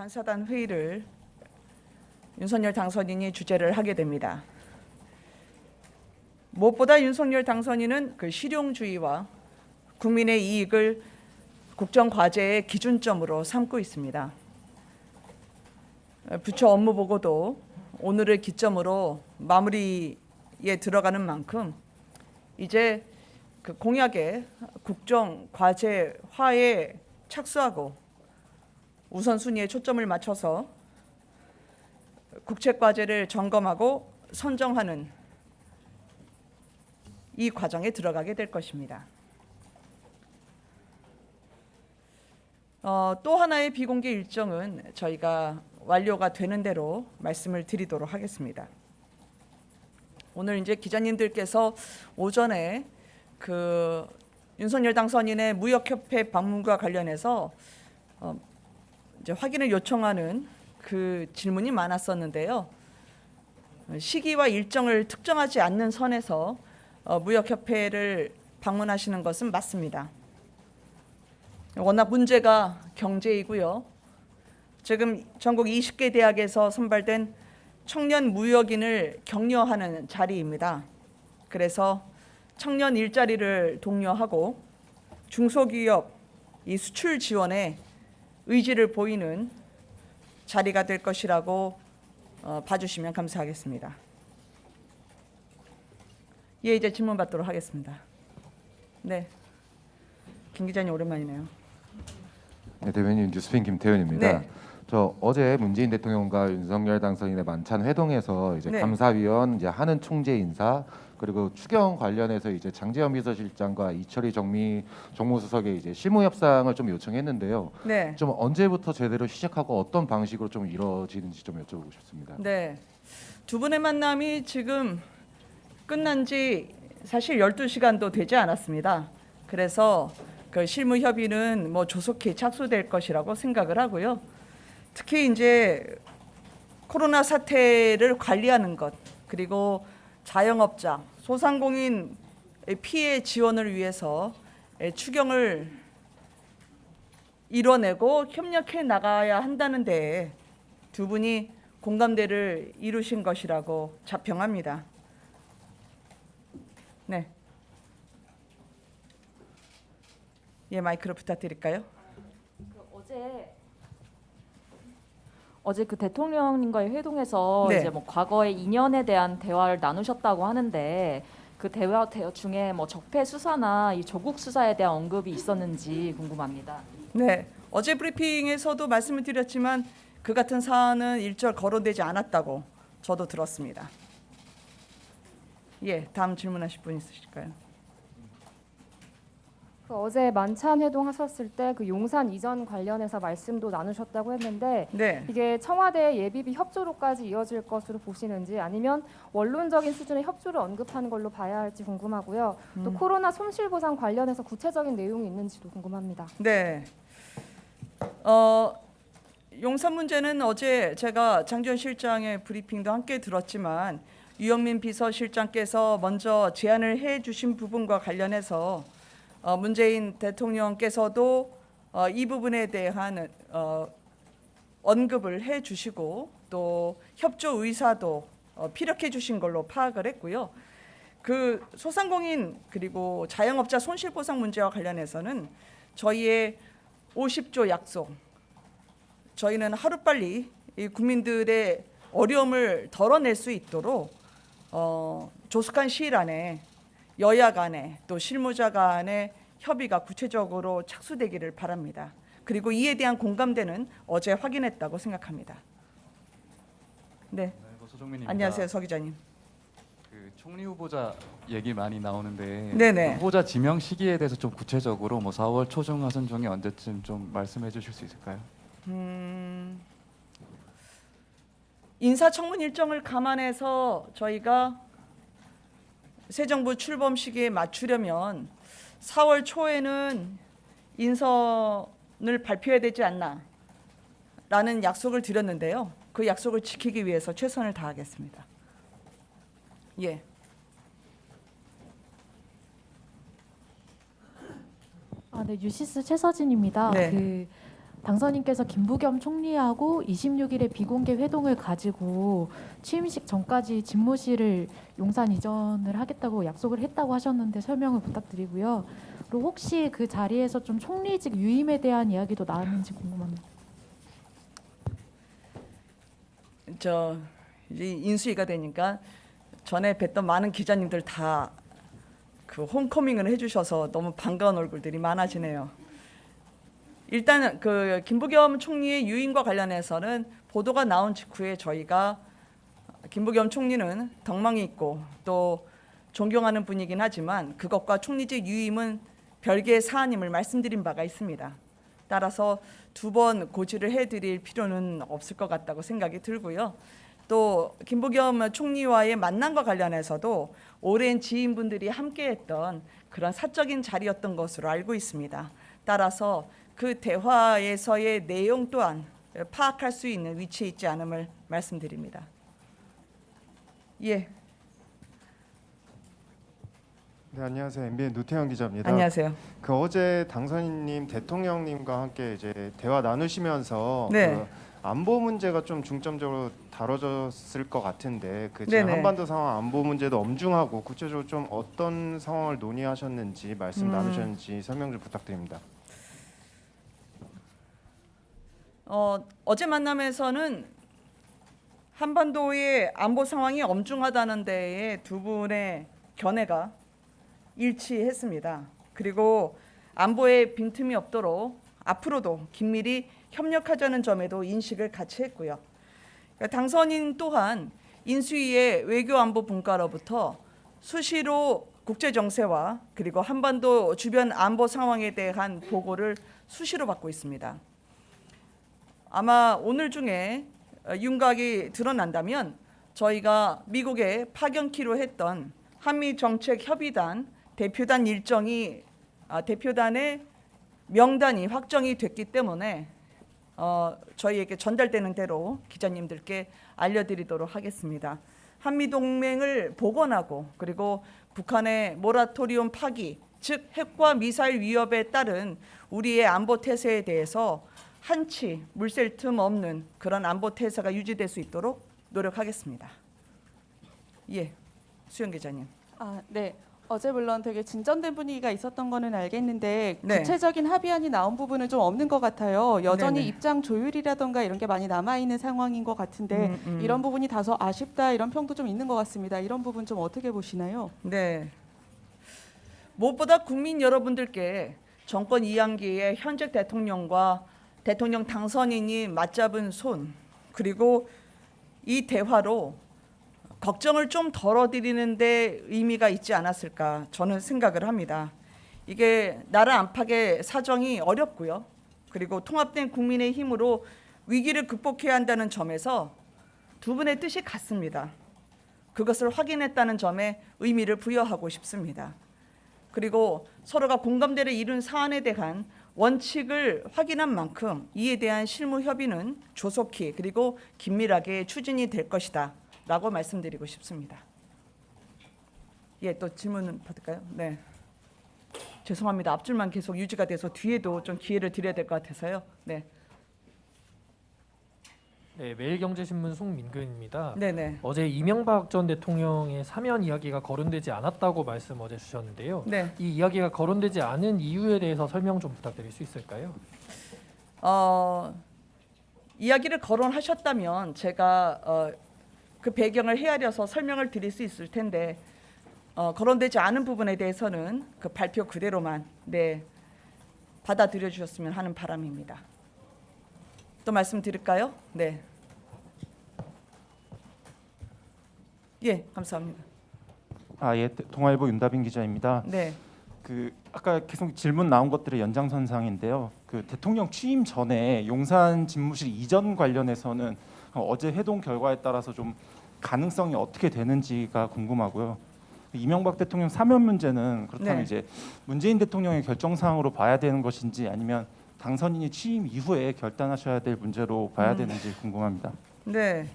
간사단 회의를 윤석열 당선인이 주재를 하게 됩니다. 무엇보다 윤석열 당선인은 그 실용주의와 국민의 이익을 국정 과제의 기준점으로 삼고 있습니다. 부처 업무 보고도 오늘을 기점으로 마무리에 들어가는 만큼 이제 그 공약의 국정 과제화에 착수하고 우선순위에 초점을 맞춰서 국책 과제를 점검하고 선정하는 이 과정에 들어가게 될 것입니다. 또 하나의 비공개 일정은 저희가 완료가 되는 대로 말씀을 드리도록 하겠습니다. 오늘 이제 기자님들께서 오전에 그 윤석열 당선인의 무역협회 방문과 관련해서 이제 확인을 요청하는 그 질문이 많았었는데요. 시기와 일정을 특정하지 않는 선에서 무역협회를 방문하시는 것은 맞습니다. 워낙 문제가 경제이고요. 지금 전국 20개 대학에서 선발된 청년 무역인을 격려하는 자리입니다. 그래서 청년 일자리를 독려하고 중소기업 이 수출 지원에 의지를 보이는 자리가 될 것이라고 봐주시면 감사하겠습니다. 예, 이제 질문 받도록 하겠습니다. 네, 김 기자님 오랜만이네요. 네, 대변인 뉴스팬 김태현입니다. 네. 저 어제 문재인 대통령과 윤석열 당선인의 만찬 회동에서 이제 네. 감사위원 이제 한은 총재 인사 그리고 추경 관련해서 이제 장제원 비서실장과 이철희 정무수석의 이제 실무 협상을 좀 요청했는데요. 네. 좀 언제부터 제대로 시작하고 어떤 방식으로 좀 이루어지는지 좀 여쭤보고 싶습니다. 네. 두 분의 만남이 지금 끝난 지 사실 12시간도 되지 않았습니다. 그래서 그 실무 협의는 뭐 조속히 착수될 것이라고 생각을 하고요. 특히 이제 코로나 사태를 관리하는 것, 그리고 자영업자, 소상공인 피해 지원을 위해서 추경을 이뤄내고 협력해 나가야 한다는 데에 두 분이 공감대를 이루신 것이라고 자평합니다. 네. 예, 마이크로 부탁드릴까요? 어제 그 대통령님과의 회동에서 네. 이제 뭐 과거의 인연에 대한 대화를 나누셨다고 하는데 그 대화 중에 뭐 적폐 수사나 이 조국 수사에 대한 언급이 있었는지 궁금합니다. 네. 어제 브리핑에서도 말씀을 드렸지만 그 같은 사안은 일절 거론되지 않았다고 저도 들었습니다. 예, 다음 질문하실 분 있으실까요? 그 어제 만찬 회동 하셨을 때 그 용산 이전 관련해서 말씀도 나누셨다고 했는데 네. 이게 청와대 예비비 협조로까지 이어질 것으로 보시는지 아니면 원론적인 수준의 협조를 언급하는 걸로 봐야 할지 궁금하고요. 또 코로나 손실보상 관련해서 구체적인 내용이 있는지도 궁금합니다. 네. 용산 문제는 어제 제가 장지원 실장의 브리핑도 함께 들었지만 유영민 비서실장께서 먼저 제안을 해주신 부분과 관련해서 문재인 대통령께서도 이 부분에 대한 언급을 해주시고 또 협조 의사도 피력해 주신 걸로 파악을 했고요. 그 소상공인 그리고 자영업자 손실보상 문제와 관련해서는 저희의 50조 약속, 저희는 하루빨리 이 국민들의 어려움을 덜어낼 수 있도록 조속한 시일 안에 여야 간에 또 실무자 간의 협의가 구체적으로 착수되기를 바랍니다. 그리고 이에 대한 공감대는 어제 확인했다고 생각합니다. 네, 소정민입니다. 안녕하세요, 서 기자님. 그 총리 후보자 얘기 많이 나오는데 네네. 후보자 지명 시기에 대해서 좀 구체적으로 뭐 4월 초중 하순 중에 언제쯤 좀 말씀해 주실 수 있을까요? 인사청문 일정을 감안해서 저희가 새 정부 출범 시기에 맞추려면 4월 초에는 인선을 발표해야 되지 않나라는 약속을 드렸는데요. 그 약속을 지키기 위해서 최선을 다하겠습니다. 예. 네, 뉴시스 최서진입니다. 네. 당선인께서 김부겸 총리하고 26일에 비공개 회동을 가지고 취임식 전까지 집무실을 용산 이전을 하겠다고 약속을 했다고 하셨는데 설명을 부탁드리고요. 그리고 혹시 그 자리에서 좀 총리직 유임에 대한 이야기도 나왔는지 궁금합니다. 저 이제 인수위가 되니까 전에 뵀던 많은 기자님들 다 그 홈커밍을 해주셔서 너무 반가운 얼굴들이 많아지네요. 일단 그 김부겸 총리의 유임과 관련해서는 보도가 나온 직후에 저희가 김부겸 총리는 덕망이 있고 또 존경하는 분이긴 하지만 그것과 총리직 유임은 별개의 사안임을 말씀드린 바가 있습니다. 따라서 두 번 고지를 해드릴 필요는 없을 것 같다고 생각이 들고요. 또 김부겸 총리와의 만남과 관련해서도 오랜 지인분들이 함께했던 그런 사적인 자리였던 것으로 알고 있습니다. 따라서 그 대화에서의 내용 또한 파악할 수 있는 위치에 있지 않음을 말씀드립니다. 예, 네, 안녕하세요. MBN 노태영 기자입니다. 안녕하세요. 그 어제 당선인님 대통령님과 함께 이제 대화 나누시면서 네. 그 안보 문제가 좀 중점적으로 다뤄졌을 것 같은데 그 지금 네네. 한반도 상황 안보 문제도 엄중하고 구체적으로 좀 어떤 상황을 논의하셨는지 말씀 나누셨는지 설명 좀 부탁드립니다. 어제 만남에서는 한반도의 안보 상황이 엄중하다는 데에 두 분의 견해가 일치했습니다. 그리고 안보에 빈틈이 없도록 앞으로도 긴밀히 협력하자는 점에도 인식을 같이 했고요. 당선인 또한 인수위의 외교안보 분과로부터 수시로 국제 정세와 그리고 한반도 주변 안보 상황에 대한 보고를 수시로 받고 있습니다. 아마 오늘 중에 윤곽이 드러난다면 저희가 미국에 파견키로 했던 한미정책협의단 대표단 일정이 대표단의 명단이 확정이 됐기 때문에 저희에게 전달되는 대로 기자님들께 알려드리도록 하겠습니다. 한미동맹을 복원하고 그리고 북한의 모라토리움 파기, 즉 핵과 미사일 위협에 따른 우리의 안보 태세에 대해서 한치 물샐 틈 없는 그런 안보 태세가 유지될 수 있도록 노력하겠습니다. 예, 수영 기자님. 네. 어제 물론 되게 진전된 분위기가 있었던 거는 알겠는데 네. 구체적인 합의안이 나온 부분은 좀 없는 것 같아요. 여전히 네네. 입장 조율이라던가 이런 게 많이 남아 있는 상황인 것 같은데 이런 부분이 다소 아쉽다 이런 평도 좀 있는 것 같습니다. 이런 부분 좀 어떻게 보시나요? 네. 무엇보다 국민 여러분들께 정권 2학기에 현직 대통령과 대통령 당선인이 맞잡은 손 그리고 이 대화로 걱정을 좀 덜어드리는 데 의미가 있지 않았을까 저는 생각을 합니다. 이게 나라 안팎의 사정이 어렵고요. 그리고 통합된 국민의 힘으로 위기를 극복해야 한다는 점에서 두 분의 뜻이 같습니다. 그것을 확인했다는 점에 의미를 부여하고 싶습니다. 그리고 서로가 공감대를 이룬 사안에 대한 원칙을 확인한 만큼 이에 대한 실무 협의는 조속히 그리고 긴밀하게 추진이 될 것이다 라고 말씀드리고 싶습니다. 예, 또 질문 받을까요? 네. 죄송합니다. 앞줄만 계속 유지가 돼서 뒤에도 좀 기회를 드려야 될 것 같아서요. 네. 네, 매일경제신문 송민근입니다. 네네. 어제 이명박 전 대통령의 사면 이야기가 거론되지 않았다고 말씀 어제 주셨는데요. 네. 이 이야기가 거론되지 않은 이유에 대해서 설명 좀 부탁드릴 수 있을까요? 이야기를 거론하셨다면 제가 그 배경을 헤아려서 설명을 드릴 수 있을 텐데 거론되지 않은 부분에 대해서는 그 발표 그대로만 받아들여 주셨으면 하는 바람입니다. 또 말씀드릴까요? 네. 예, 감사합니다. 예, 동아일보 윤다빈 기자입니다. 네. 그 아까 계속 질문 나온 것들의 연장선상인데요. 그 대통령 취임 전에 용산 집무실 이전 관련해서는 어제 회동 결과에 따라서 좀 가능성이 어떻게 되는지가 궁금하고요. 이명박 대통령 사면 문제는 그렇다면 네. 이제 문재인 대통령의 결정 사항으로 봐야 되는 것인지 아니면 당선인이 취임 이후에 결단하셔야 될 문제로 봐야 되는지 궁금합니다. 네.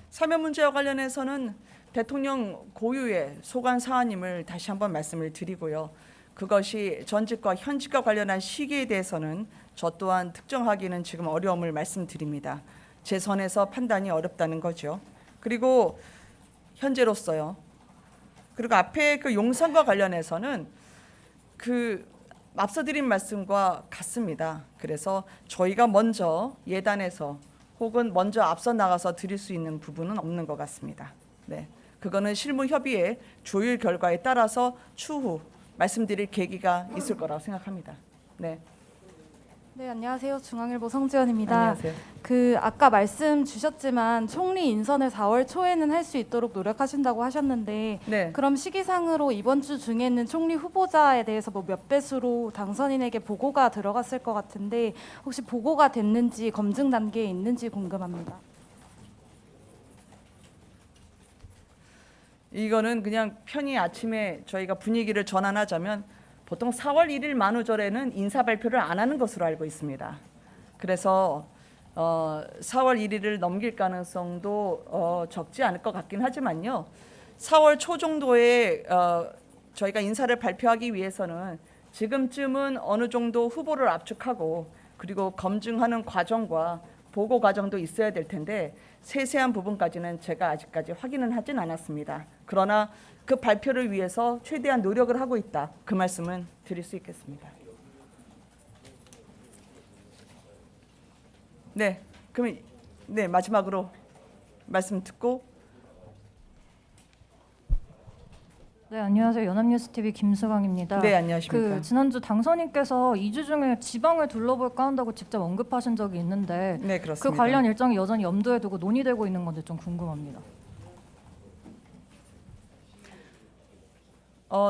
사면 문제와 관련해서는 대통령 고유의 소관 사안임을 다시 한번 말씀을 드리고요. 그것이 전직과 현직과 관련한 시기에 대해서는 저 또한 특정하기는 지금 어려움을 말씀드립니다. 제 선에서 판단이 어렵다는 거죠. 그리고 현재로서요. 그리고 앞에 그 용산과 관련해서는 그 앞서 드린 말씀과 같습니다. 그래서 저희가 먼저 예단해서 혹은 먼저 앞서 나가서 드릴 수 있는 부분은 없는 것 같습니다. 네, 그거는 실무 협의의 조율 결과에 따라서 추후 말씀드릴 계기가 있을 거라고 생각합니다. 네. 네, 안녕하세요. 중앙일보 성지연입니다. 안녕하세요. 아까 말씀 주셨지만 총리 인선을 4월 초에는 할 수 있도록 노력하신다고 하셨는데 네. 그럼 시기상으로 이번 주 중에는 총리 후보자에 대해서 뭐 몇 배수로 당선인에게 보고가 들어갔을 것 같은데 혹시 보고가 됐는지 검증 단계에 있는지 궁금합니다. 이거는 그냥 편히 아침에 저희가 분위기를 전환하자면 보통 4월 1일 만우절에는 인사 발표를 안 하는 것으로 알고 있습니다. 그래서 4월 1일을 넘길 가능성도 적지 않을 것 같긴 하지만요. 4월 초 정도에 저희가 인사를 발표하기 위해서는 지금쯤은 어느 정도 후보를 압축하고 그리고 검증하는 과정과 보고 과정도 있어야 될 텐데 세세한 부분까지는 제가 아직까지 확인은 하진 않았습니다. 그러나 그 발표를 위해서 최대한 노력을 하고 있다. 그 말씀은 드릴 수 있겠습니다. 네, 그럼 네 마지막으로 말씀 듣고. 네, 안녕하세요. 연합뉴스TV 김수광입니다. 네, 안녕하십니까. 지난주 당선인께서 2주 중에 지방을 둘러볼까 한다고 직접 언급하신 적이 있는데 네, 그렇습니다. 그 관련 일정이 여전히 염두에 두고 논의되고 있는 건지 좀 궁금합니다.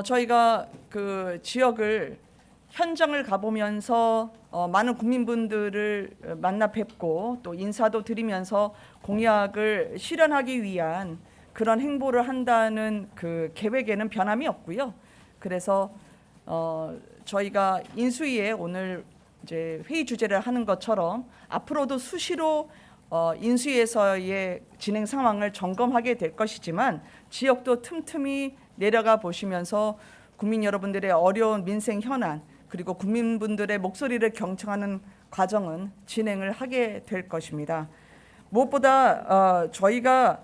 저희가 그 지역을 현장을 가보면서 많은 국민분들을 만나 뵙고 또 인사도 드리면서 공약을 실현하기 위한 그런 행보를 한다는 그 계획에는 변함이 없고요. 그래서 저희가 인수위에 오늘 이제 회의 주제를 하는 것처럼 앞으로도 수시로 인수위에서의 진행 상황을 점검하게 될 것이지만 지역도 틈틈이 내려가 보시면서 국민 여러분들의 어려운 민생 현안 그리고 국민분들의 목소리를 경청하는 과정은 진행을 하게 될 것입니다. 무엇보다 저희가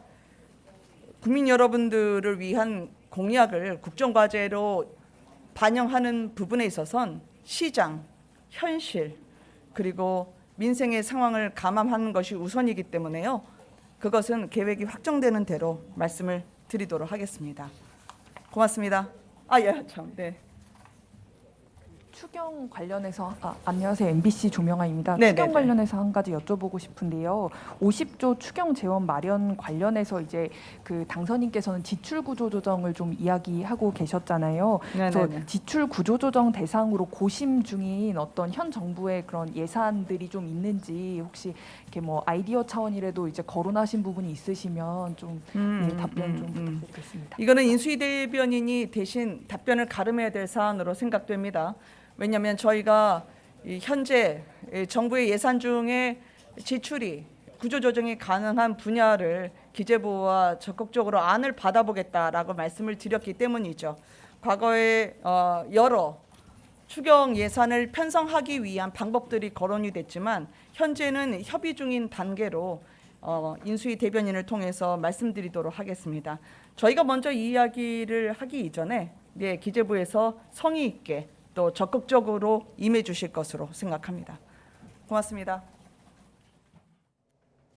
국민 여러분들을 위한 공약을 국정과제로 반영하는 부분에 있어서는 시장, 현실 그리고 민생의 상황을 감안하는 것이 우선이기 때문에요. 그것은 계획이 확정되는 대로 말씀을 드리도록 하겠습니다. 고맙습니다. 예, 참, 네. 추경 관련해서 안녕하세요. MBC 조명아입니다. 네네네. 추경 관련해서 한 가지 여쭤보고 싶은데요. 50조 추경 재원 마련 관련해서 이제 그 당선인께서는 지출 구조 조정을 좀 이야기하고 계셨잖아요. 그래서 네네네. 지출 구조 조정 대상으로 고심 중인 어떤 현 정부의 그런 예산들이 좀 있는지 혹시 이렇게 뭐 아이디어 차원이라도 이제 거론하신 부분이 있으시면 좀 답변 좀 부탁드리겠습니다. 이거는 인수위 대변인이 대신 답변을 가름해야 될 사안으로 생각됩니다. 왜냐하면 저희가 현재 정부의 예산 중에 지출이 구조조정이 가능한 분야를 기재부와 적극적으로 안을 받아보겠다라고 말씀을 드렸기 때문이죠. 과거에 여러 추경 예산을 편성하기 위한 방법들이 거론이 됐지만 현재는 협의 중인 단계로 인수위 대변인을 통해서 말씀드리도록 하겠습니다. 저희가 먼저 이 이야기를 하기 이전에 기재부에서 성의 있게 또 적극적으로 임해 주실 것으로 생각합니다. 고맙습니다.